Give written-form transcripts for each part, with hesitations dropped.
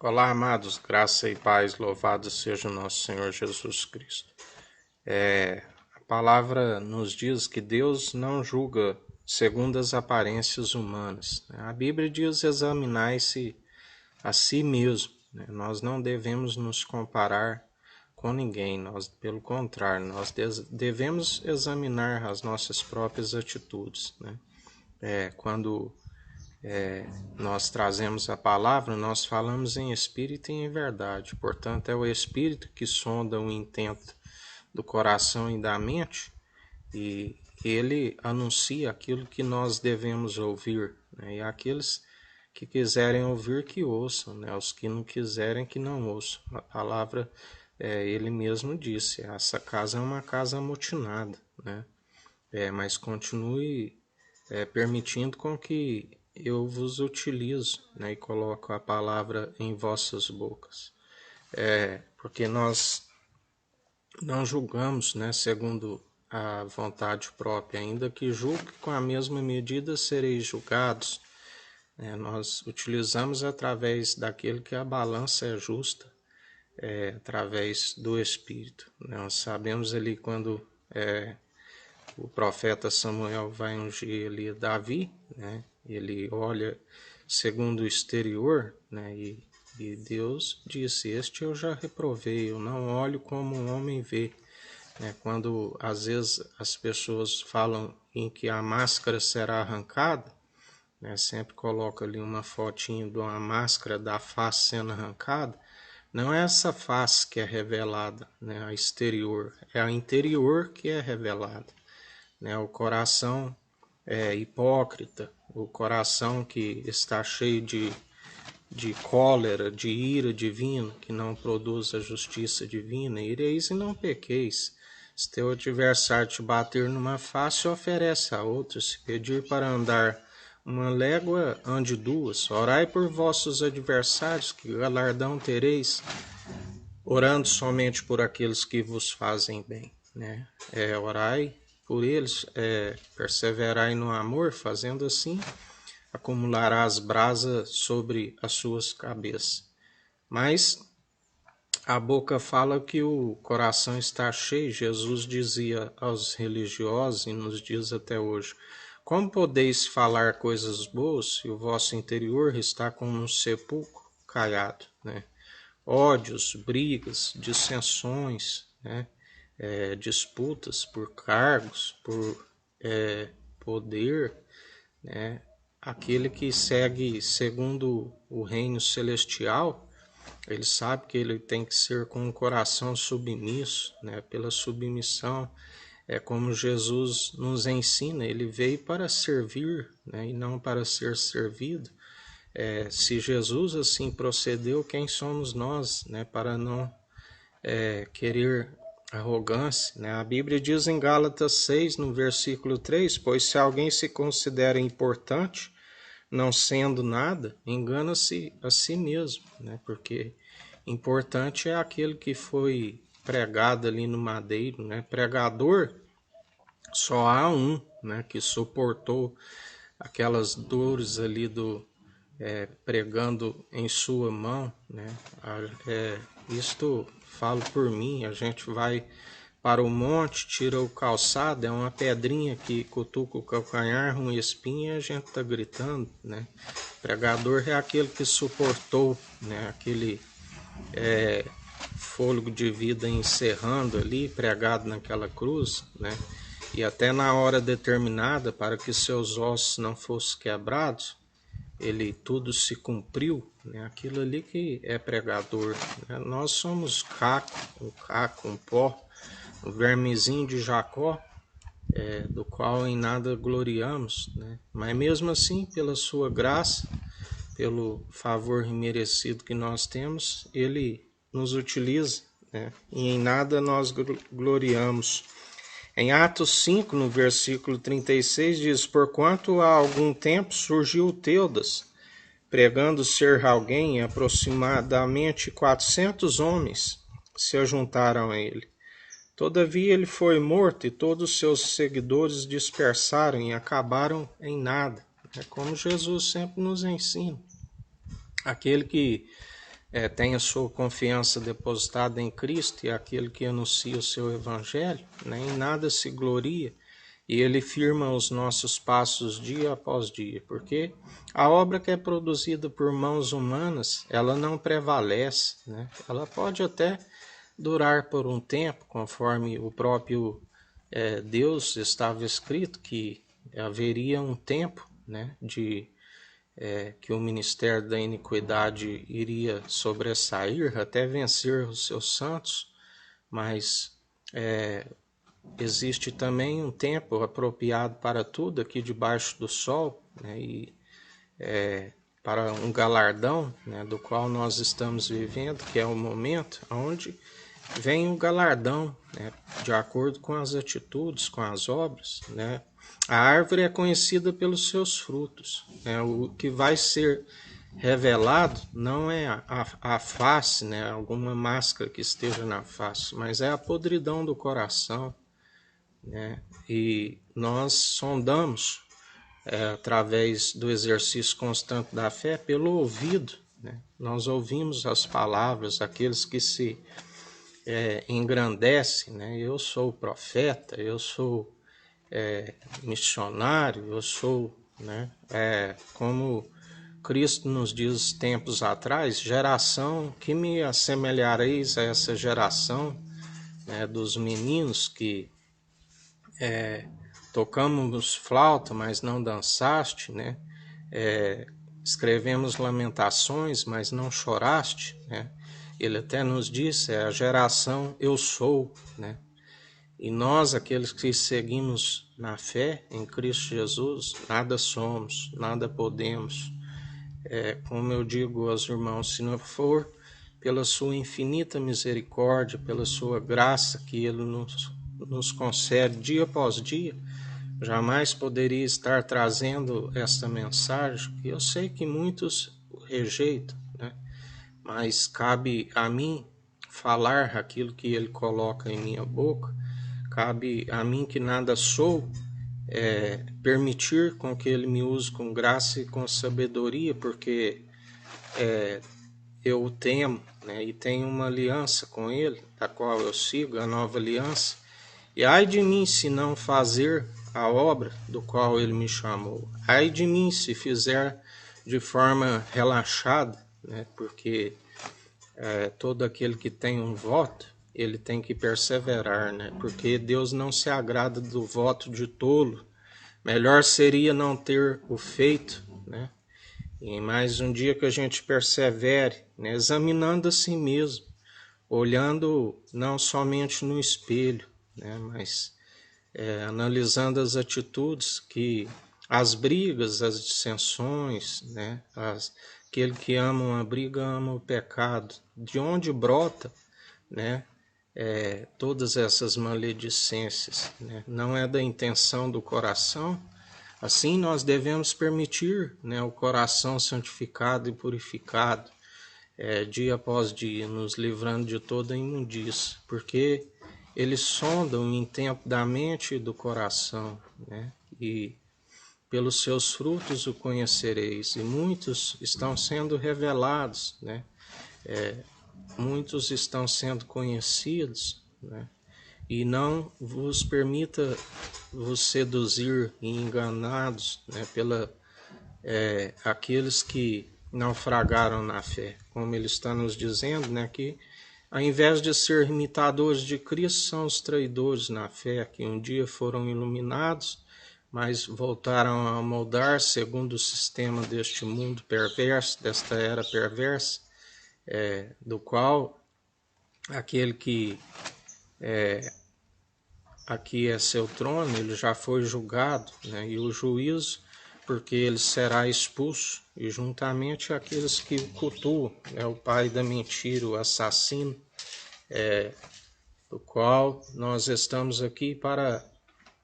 Olá, amados, graça e paz, louvado seja o nosso Senhor Jesus Cristo. A palavra nos diz que Deus não julga segundo as aparências humanas. A Bíblia diz: examinai-se a si mesmo. Nós não devemos nos comparar com ninguém, pelo contrário, nós devemos examinar as nossas próprias atitudes. Quando nós trazemos a palavra, nós falamos em espírito e em verdade. Portanto, é o espírito que sonda o intento do coração e da mente, e ele anuncia aquilo que nós devemos ouvir. E aqueles que quiserem ouvir, que ouçam. Os que não quiserem, que não ouçam. A palavra, ele mesmo disse, essa casa é uma casa amotinada. Mas continue permitindo com que eu vos utilizo, e coloco a palavra em vossas bocas. Porque nós não julgamos, segundo a vontade própria, ainda que julgue com a mesma medida sereis julgados. Nós utilizamos através daquele que a balança é justa, através do Espírito. Nós sabemos ali quando o profeta Samuel vai ungir ali Davi, ele olha segundo o exterior, e Deus disse: este eu já reprovei, eu não olho como um homem vê. Quando às vezes as pessoas falam em que a máscara será arrancada, sempre coloca ali uma fotinho de uma máscara da face sendo arrancada. Não é essa face que é revelada, a exterior, é a interior que é revelada. O coração é hipócrita, o coração que está cheio de cólera, de ira divina, que não produz a justiça divina. Ireis e não pequeis. Se teu adversário te bater numa face, oferece a outra. Se pedir para andar uma légua, ande duas. Orai por vossos adversários, que galardão tereis, orando somente por aqueles que vos fazem bem. Orai por eles, perseverai no amor, fazendo assim, acumularás brasa sobre as suas cabeças. Mas a boca fala que o coração está cheio. Jesus dizia aos religiosos, e nos diz até hoje: como podeis falar coisas boas se o vosso interior está como um sepulcro caiado? Ódios, brigas, dissensões, disputas por cargos, por poder. Aquele que segue segundo o reino celestial, ele sabe que ele tem que ser com o coração submisso, pela submissão. É como Jesus nos ensina, ele veio para servir, e não para ser servido. Se Jesus assim procedeu, quem somos nós, para não querer arrogância? A Bíblia diz em Gálatas 6, no versículo 3, pois se alguém se considera importante, não sendo nada, engana-se a si mesmo, porque importante é aquele que foi pregado ali no madeiro, pregador só há um, que suportou aquelas dores ali pregando em sua mão, isto falo por mim. A gente vai para o monte, tira o calçado, é uma pedrinha que cutuca o calcanhar, um espinho, e a gente está gritando. Pregador é aquele que suportou, aquele fôlego de vida encerrando ali, pregado naquela cruz, e até na hora determinada para que seus ossos não fossem quebrados, ele tudo se cumpriu, aquilo ali que é pregador. Nós somos caco, um pó, o vermezinho de Jacó, do qual em nada gloriamos, mas mesmo assim, pela sua graça, pelo favor imerecido que nós temos, ele nos utiliza, e em nada nós gloriamos. Em Atos 5, no versículo 36, diz: porquanto há algum tempo surgiu Teudas, pregando ser alguém, e aproximadamente 400 homens se ajuntaram a ele. Todavia ele foi morto, e todos os seus seguidores dispersaram e acabaram em nada. É como Jesus sempre nos ensina. Aquele que tem a sua confiança depositada em Cristo e é aquele que anuncia o seu evangelho, né, em nada se gloria, e ele firma os nossos passos dia após dia, porque a obra que é produzida por mãos humanas, ela não prevalece, né? Ela pode até durar por um tempo, conforme o próprio Deus estava escrito que haveria um tempo, né, que o ministério da iniquidade iria sobressair até vencer os seus santos, mas existe também um tempo apropriado para tudo aqui debaixo do sol, né, e para um galardão, né, do qual nós estamos vivendo, que é o momento onde vem o galardão, né, de acordo com as atitudes, com as obras, né. A árvore é conhecida pelos seus frutos, né. O que vai ser revelado não é a face, né, alguma máscara que esteja na face, mas é a podridão do coração, né. E nós sondamos através do exercício constante da fé pelo ouvido, né. Nós ouvimos as palavras, aqueles que se engrandece, né? Eu sou profeta, eu sou missionário, eu sou, né? Como Cristo nos diz tempos atrás, geração que me assemelhareis a essa geração, né, dos meninos que tocamos flauta, mas não dançaste, né? Escrevemos lamentações, mas não choraste, né? Ele até nos disse, é a geração eu sou, né? E nós, aqueles que seguimos na fé em Cristo Jesus, nada somos, nada podemos. Como eu digo aos irmãos, se não for pela sua infinita misericórdia, pela sua graça que Ele nos concede dia após dia, jamais poderia estar trazendo esta mensagem. Eu sei que muitos rejeitam, né? Mas cabe a mim falar aquilo que Ele coloca em minha boca, cabe a mim que nada sou, permitir com que Ele me use com graça e com sabedoria, porque eu o temo, né, e tenho uma aliança com Ele, da qual eu sigo, a nova aliança, e ai de mim se não fazer a obra do qual Ele me chamou, ai de mim se fizer de forma relaxada, né, porque todo aquele que tem um voto, ele tem que perseverar, né? Porque Deus não se agrada do voto de tolo. Melhor seria não ter o feito, né? E mais um dia que a gente persevere, né? Examinando a si mesmo, olhando não somente no espelho, né? Mas analisando as atitudes que as brigas, as dissensões, né? Aquele que ama uma briga ama o pecado. De onde brota, né? Todas essas maledicências, né? Não é da intenção do coração. Assim nós devemos permitir, né, o coração santificado e purificado, dia após dia, nos livrando de toda imundícia, porque eles sondam o intento da mente e do coração, né? E pelos seus frutos o conhecereis. E muitos estão sendo revelados, né? Muitos estão sendo conhecidos, né? E não vos permita vos seduzir e enganados, né, pela aqueles que naufragaram na fé. Como ele está nos dizendo, né, que ao invés de ser imitadores de Cristo, são os traidores na fé, que um dia foram iluminados, mas voltaram a moldar segundo o sistema deste mundo perverso, desta era perversa, do qual aquele que aqui é seu trono, ele já foi julgado, né? E o juízo, porque ele será expulso, e juntamente aqueles que o cultuam, né? O pai da mentira, o assassino, do qual nós estamos aqui para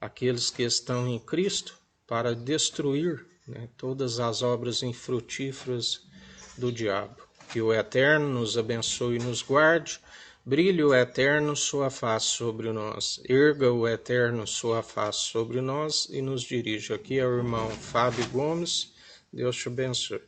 aqueles que estão em Cristo, para destruir, né, todas as obras infrutíferas do diabo. Que o Eterno nos abençoe e nos guarde. Brilhe o Eterno sua face sobre nós. Erga o Eterno sua face sobre nós e nos dirija. Aqui é o irmão Fábio Gomes. Deus te abençoe.